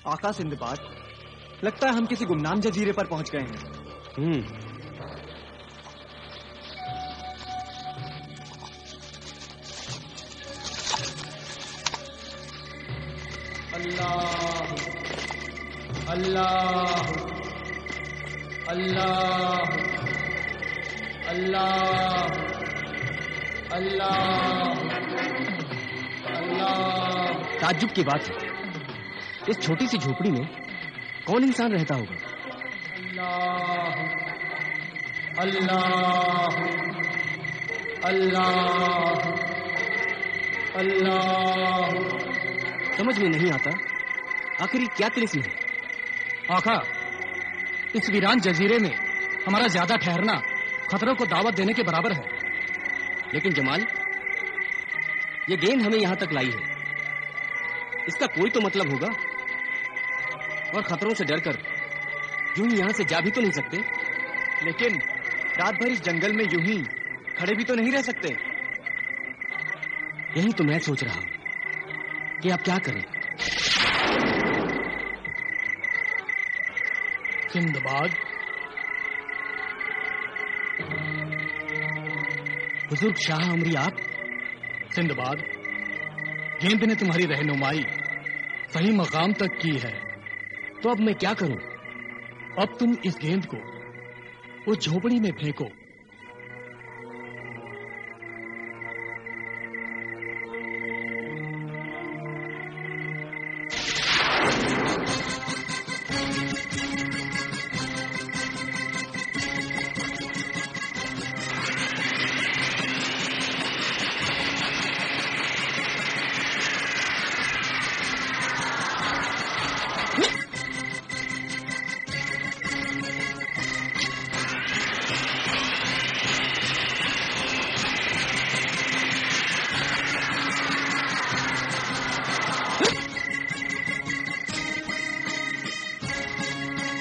आका सिंदबाद, लगता है हम किसी गुमनाम जजीरे पर पहुंच गए हैं। अल्लाह अल्लाह अल्लाह अल्लाह अल्लाह अल्लाह। ताज्जुब की बात है, इस छोटी सी झोपड़ी में कौन इंसान रहता होगा? अल्लाह अल्लाह अल्लाह अल्लाह। समझ में नहीं आता आखिर क्या तिलिस्म है? आका, इस वीरान जजीरे में हमारा ज्यादा ठहरना खतरों को दावत देने के बराबर है। लेकिन जमाल, ये गेंद हमें यहां तक लाई है, इसका कोई तो मतलब होगा। और खतरों से डरकर यूं ही यहां से जा भी तो नहीं सकते। लेकिन रात भर इस जंगल में यूं ही खड़े भी तो नहीं रह सकते। यही तो मैं सोच रहा हूं कि आप क्या करें। सिंदबाद, बुजुर्ग शाह अमरी, आप? सिंदबाद, गेंद ने तुम्हारी रहनुमाई सही मकाम तक की है। तो अब मैं क्या करूं? अब तुम इस गेंद को उस झोपड़ी में फेंको।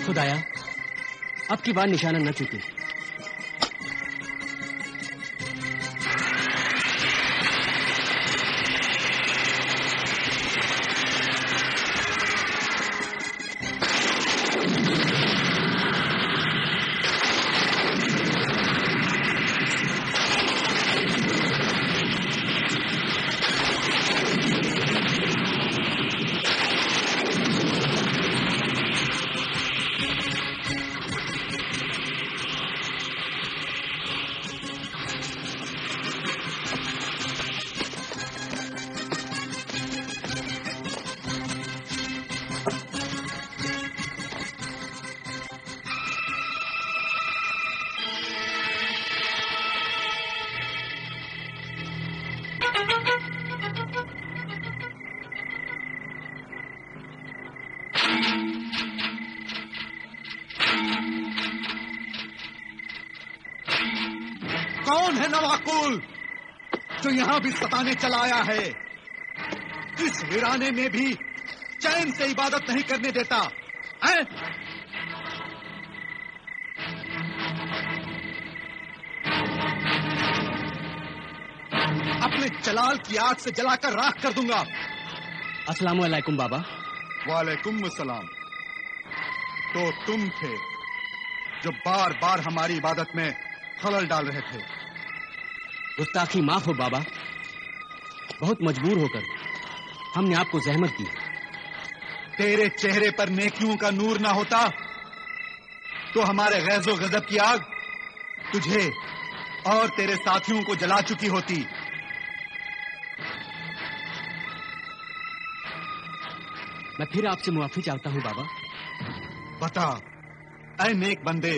खुदाया, अब की बार निशाना न चूके। कौन है नवाकुल जो यहां भी सताने चला आया है? इस वीराने में भी चैन से इबादत नहीं करने देता है? अपने जलाल की आग से जलाकर राख कर दूंगा। अस्सलाम वालेकुम बाबा। वालेकुम सलाम। तो तुम थे जो बार बार हमारी इबादत में खलल डाल रहे थे। गुस्ताखी माफ हो बाबा, बहुत मजबूर होकर हमने आपको जहमत दी। तेरे चेहरे पर नेकियों का नूर ना होता तो हमारे गैज़ो गजब की आग तुझे और तेरे साथियों को जला चुकी होती। मैं फिर आपसे मुआफी चाहता हूं बाबा। बता ऐ नेक बंदे,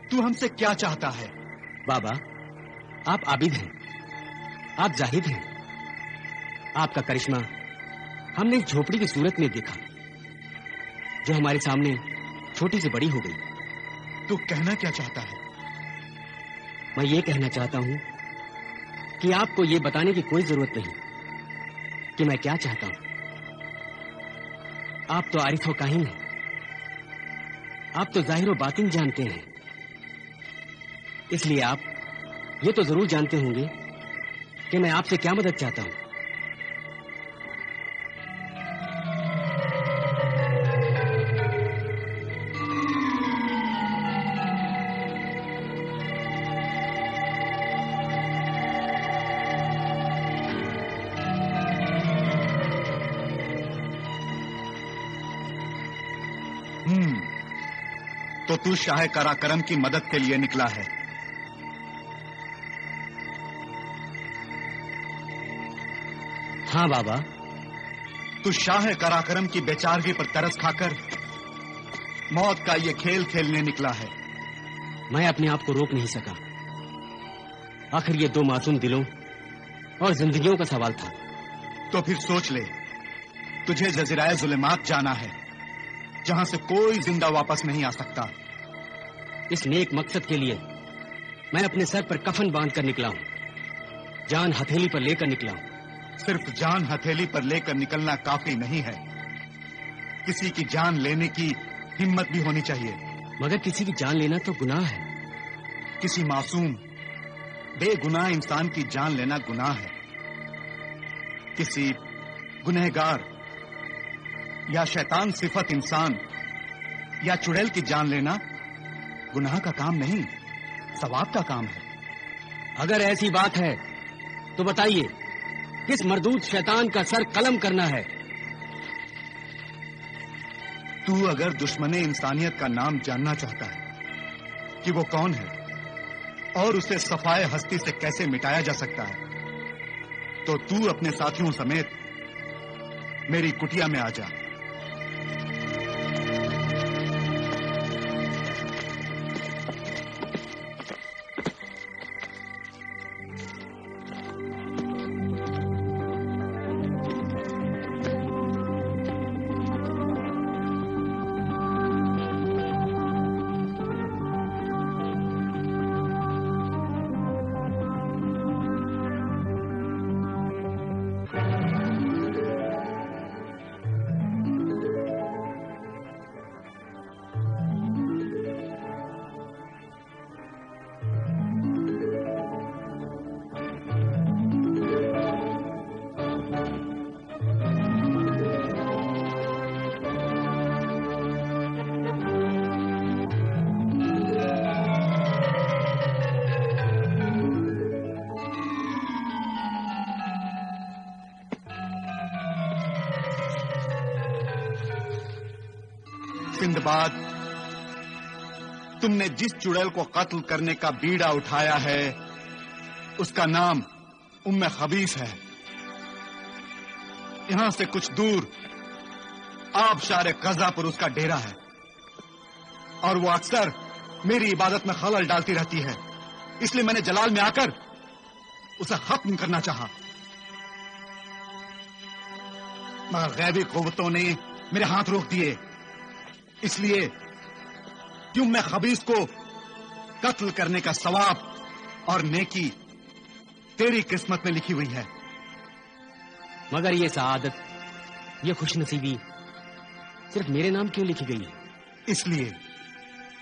तू हमसे क्या चाहता है? बाबा, आप आबिद हैं, आप जाहिद हैं। आपका करिश्मा हमने इस झोपड़ी की सूरत में देखा जो हमारे सामने छोटी से बड़ी हो गई। तू कहना क्या चाहता है? मैं ये कहना चाहता हूं कि आपको ये बताने की कोई जरूरत नहीं कि मैं क्या चाहता हूं। आप तो आरिफ व काहिन हैं, आप तो जाहिर व बातिन जानते हैं, इसलिए आप ये तो जरूर जानते होंगे कि मैं आपसे क्या मदद चाहता हूं। तो तू शाह कराकरम की मदद के लिए निकला है। हाँ बाबा। तू शाह कराकरम की बेचारगी पर तरस खाकर मौत का ये खेल खेलने निकला है। मैं अपने आप को रोक नहीं सका। आखिर ये दो मासूम दिलों और जिंदगियों का सवाल था। तो फिर सोच ले, तुझे जजीराए जुल्मात जाना है, जहां से कोई जिंदा वापस नहीं आ सकता। इस नेक मकसद के लिए मैं अपने सर पर कफन बांध कर निकला हूं, जान हथेली पर लेकर निकला हूं। सिर्फ जान हथेली पर लेकर निकलना काफी नहीं है, किसी की जान लेने की हिम्मत भी होनी चाहिए। मगर किसी की जान लेना तो गुनाह है। किसी मासूम बेगुनाह इंसान की जान लेना गुनाह है। किसी गुनहगार या शैतान सिफत इंसान या चुड़ैल की जान लेना गुनाह का काम नहीं, सवाब का काम है। अगर ऐसी बात है तो बताइए, किस मरदूद शैतान का सर कलम करना है? तू अगर दुश्मने इंसानियत का नाम जानना चाहता है कि वो कौन है और उसे सफाए हस्ती से कैसे मिटाया जा सकता है, तो तू अपने साथियों समेत मेरी कुटिया में आ जा। सिंदबाद, तुमने जिस चुड़ैल को कत्ल करने का बीड़ा उठाया है उसका नाम उम्मे खबीस है। यहां से कुछ दूर आबशार कज़ा पर उसका डेरा है और वो अक्सर मेरी इबादत में खलल डालती रहती है, इसलिए मैंने जलाल में आकर उसे खत्म करना चाहा, मगर गैबी कुव्वतों ने मेरे हाथ रोक दिए, इसलिए कि उम्मे खबीस को कत्ल करने का सवाब और नेकी तेरी किस्मत में लिखी हुई है। मगर ये सआदत, ये खुशनसीबी सिर्फ मेरे नाम क्यों लिखी गई है? इसलिए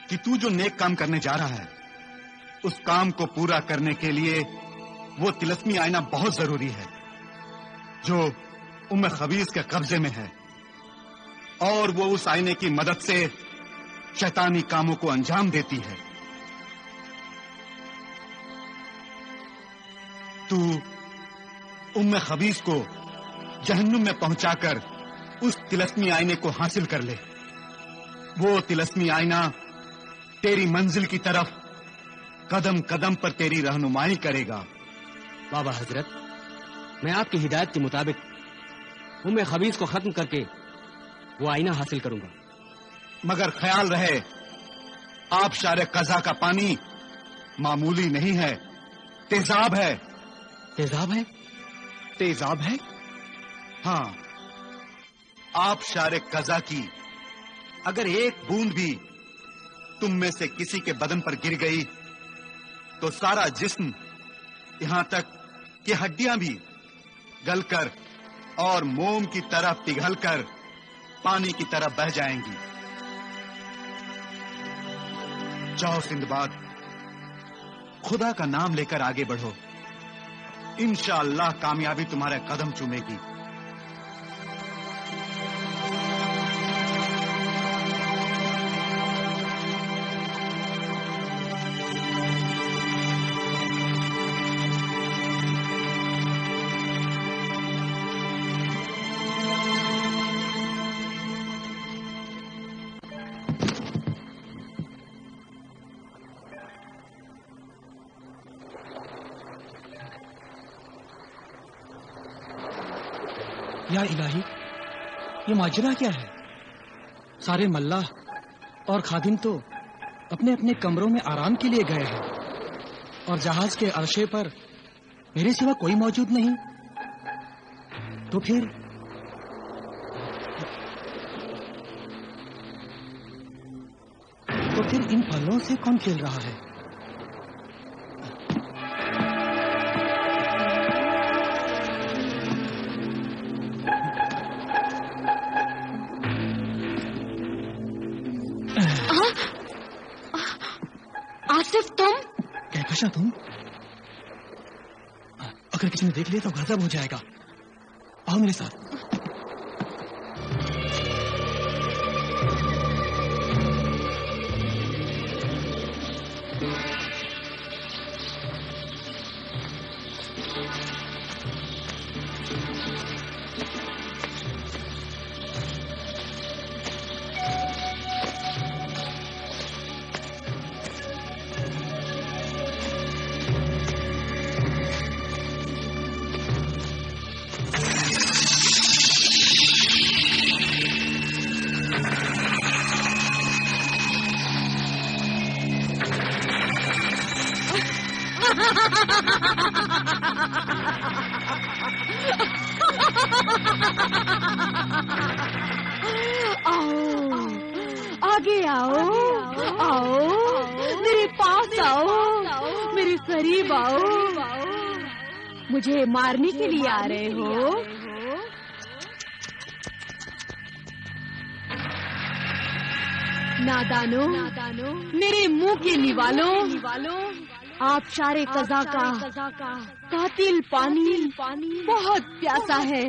कि तू जो नेक काम करने जा रहा है उस काम को पूरा करने के लिए वो तिलस्मी आईना बहुत जरूरी है जो उम्मे खबीस के कब्जे में है, और वो उस आईने की मदद से शैतानी कामों को अंजाम देती है। तू उम्मे खबीस को जहन्नुम में पहुंचाकर उस तिलस्मी आईने को हासिल कर ले। वो तिलस्मी आईना तेरी मंजिल की तरफ कदम कदम पर तेरी रहनुमाई करेगा। बाबा हजरत, मैं आपकी हिदायत के मुताबिक उम्मे खबीस को खत्म करके वो आईना हासिल करूंगा। मगर ख्याल रहे, आबशार कज़ा का पानी मामूली नहीं है, तेजाब है। तेजाब है? तेजाब है? हाँ, आबशार कज़ा की अगर एक बूंद भी तुम में से किसी के बदन पर गिर गई तो सारा जिस्म, यहां तक कि हड्डियां भी गलकर और मोम की तरह पिघलकर पानी की तरह बह जाएंगी। जाओ सिंदबाद, खुदा का नाम लेकर आगे बढ़ो, इंशाअल्लाह कामयाबी तुम्हारे कदम चूमेगी। या इलाही, ये माजरा क्या है? सारे मल्लाह और खादिम तो अपने अपने कमरों में आराम के लिए गए हैं और जहाज के अर्शे पर मेरे सिवा कोई मौजूद नहीं। तो फिर इन फलों से कौन खेल रहा है? आसिफ, तुम? कहकशा, तुम? अगर किसी ने देख लिया तो गजब हो जाएगा। आओ मेरे साथ। आगे आओ, आओ, मेरे पास आओ, मेरे करीब आओ। मुझे मारने के लिए आ रहे हो? नादानो, मेरे मुंह के निवालो, आप शारे कज़ा का कातिल पानी बहुत प्यासा है।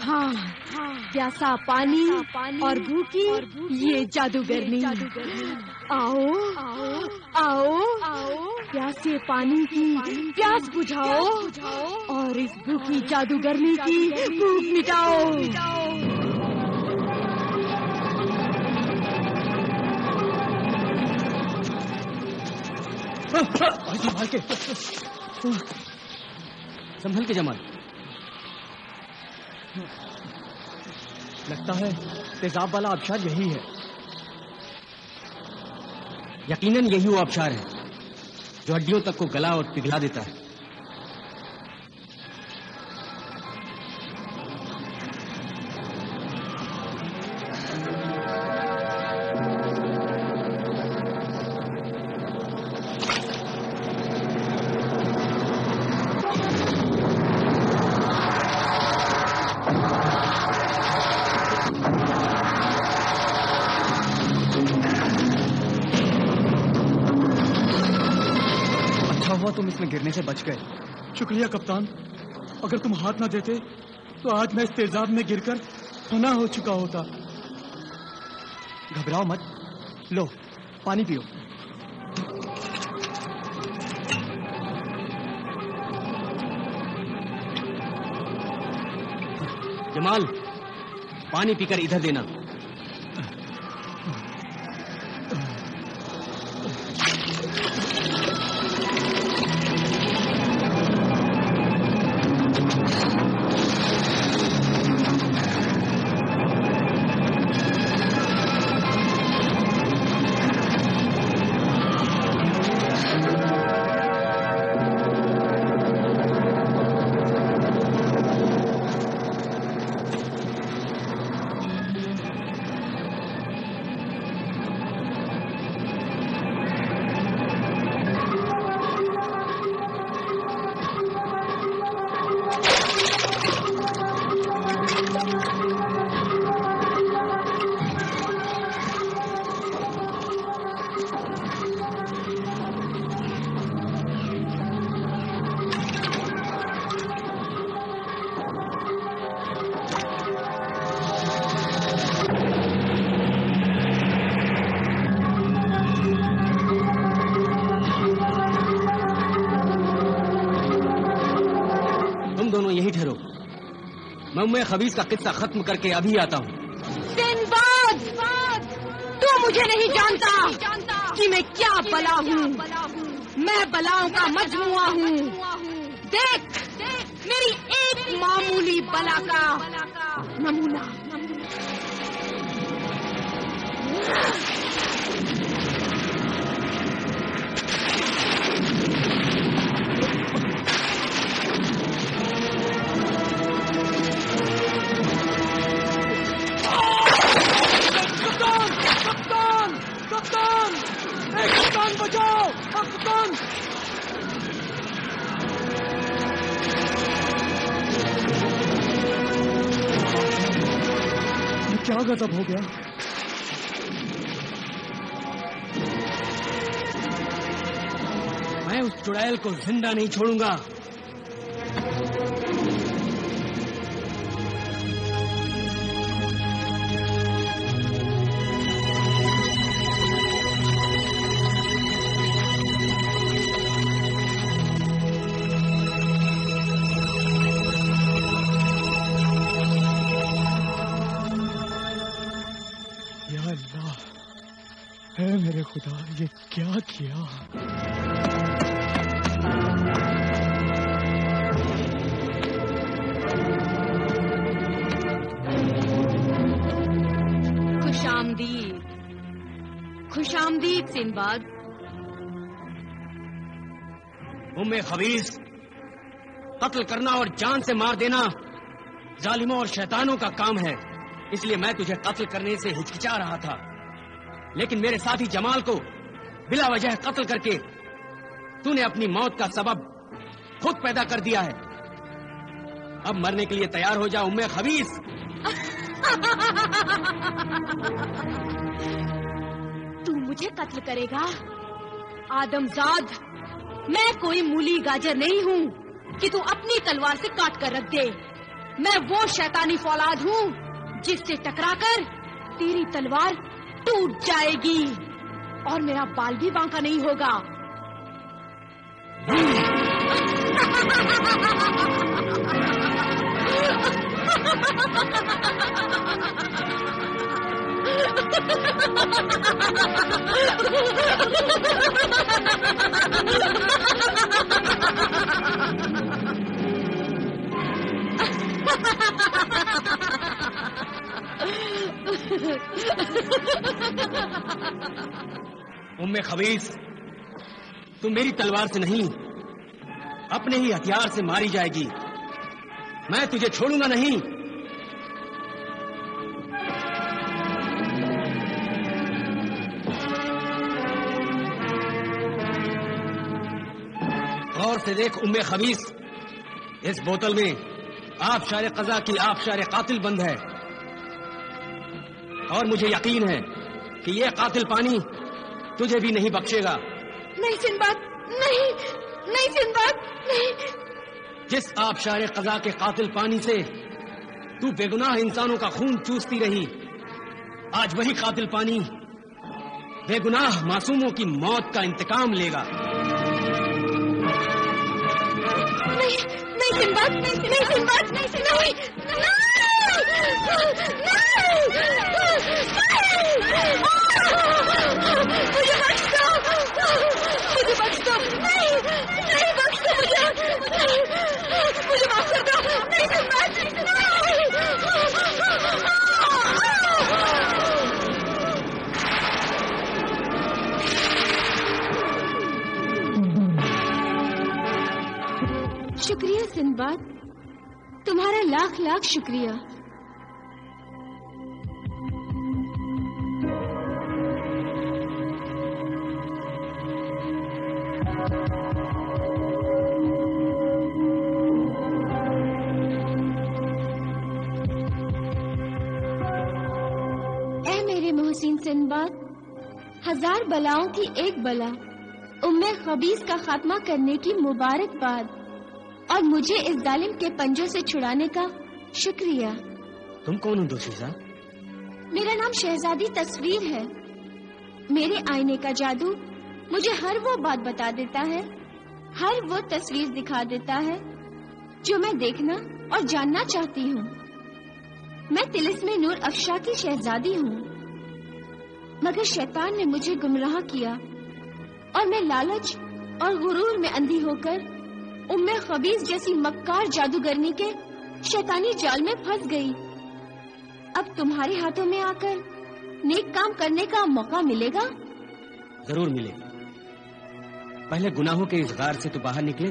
हाँ, प्यासा पानी और भूखी ये जादूगरनी। आओ, आओ, प्यासे पानी की प्यास बुझाओ और इस भूखी जादूगरनी की भूख मिटाओ। संभल के, संभल के जमाल। लगता है तेजाब वाला आबशार यही है। यकीनन यही वो आबशार है जो हड्डियों तक को गला और पिघला देता है। तुम इसमें गिरने से बच गए। शुक्रिया कप्तान, अगर तुम हाथ ना देते तो आज मैं इस तेजाब में गिरकर फना हो चुका होता। घबराओ मत, लो पानी पियो। जमाल, पानी पीकर इधर देना। मैं उम्मे खबीस का किस्सा खत्म करके अभी आता हूँ। सिंबाद, तू मुझे नहीं जानता कि मैं क्या बला हूँ। मैं बलाओं का मजमुआ हूँ। देख, मेरी एक एक मामूली बला का नमूना। बचाओ कप्तान। क्या गजब हो गया। मैं उस चुड़ैल को जिंदा नहीं छोड़ूंगा। है मेरे खुदा, ये क्या किया। खुशामदीद सिंबाद। उम्मे खबीस, कत्ल करना और जान से मार देना जालिमों और शैतानों का काम है, इसलिए मैं तुझे कत्ल करने से हिचकिचा रहा था, लेकिन मेरे साथी जमाल को बिला वजह कत्ल करके तूने अपनी मौत का सबब खुद पैदा कर दिया है। अब मरने के लिए तैयार हो जा उम्मे खबीस। तू मुझे कत्ल करेगा? आदमजाद, मैं कोई मूली गाजर नहीं हूँ कि तू अपनी तलवार से काट कर रख दे। मैं वो शैतानी फौलाद हूँ जिससे टकराकर तेरी तलवार टूट जाएगी और मेरा बाल भी बांका नहीं होगा। उम्मे खबीस, तू मेरी तलवार से नहीं अपने ही हथियार से मारी जाएगी। मैं तुझे छोड़ूंगा नहीं। गौर से देख उम्मे खबीस, इस बोतल में आबशार कज़ा की आबशार कातिल बंद है और मुझे यकीन है कि यह कातिल पानी तुझे भी नहीं बख्शेगा। नहीं सिंबाद, नहीं, नहीं सिंबाद, नहीं। जिस आबशार कज़ा के कातिल पानी से तू बेगुनाह इंसानों का खून चूसती रही, आज वही कातिल पानी बेगुनाह मासूमों की मौत का इंतकाम लेगा। नहीं, नहीं सिंबाद, नहीं सिंबाद, नहीं, नहीं, मुझे बख्श दो, मुझे बख्श दो, नहीं, नहीं बख्श दो मुझे माफ कर दो, नहीं सिंबाद, शुक्रिया सिंबाद, तुम्हारा लाख लाख शुक्रिया। ऐ मेरे मोहसिन सिंबाद, 1000 बलाओं की एक बला उम्मे खबीस का खात्मा करने की मुबारकबाद और मुझे इस जालिम के पंजों से छुड़ाने का शुक्रिया। तुम कौन हो दोशीज़ा? मेरा नाम शहजादी तस्वीर है। मेरे आईने का जादू मुझे हर वो बात बता देता है, हर वो तस्वीर दिखा देता है जो मैं देखना और जानना चाहती हूँ। मैं तिलिस्मे नूर अफशा की शहजादी हूँ, मगर शैतान ने मुझे गुमराह किया और मैं लालच और गुरूर में अंधी होकर उम्मे खबीस जैसी मक्कार जादूगरनी के शैतानी जाल में फंस गई। अब तुम्हारे हाथों में आकर नेक काम करने का मौका मिलेगा। जरूर मिलेगा। पहले गुनाहों के इस गार से तो बाहर निकले,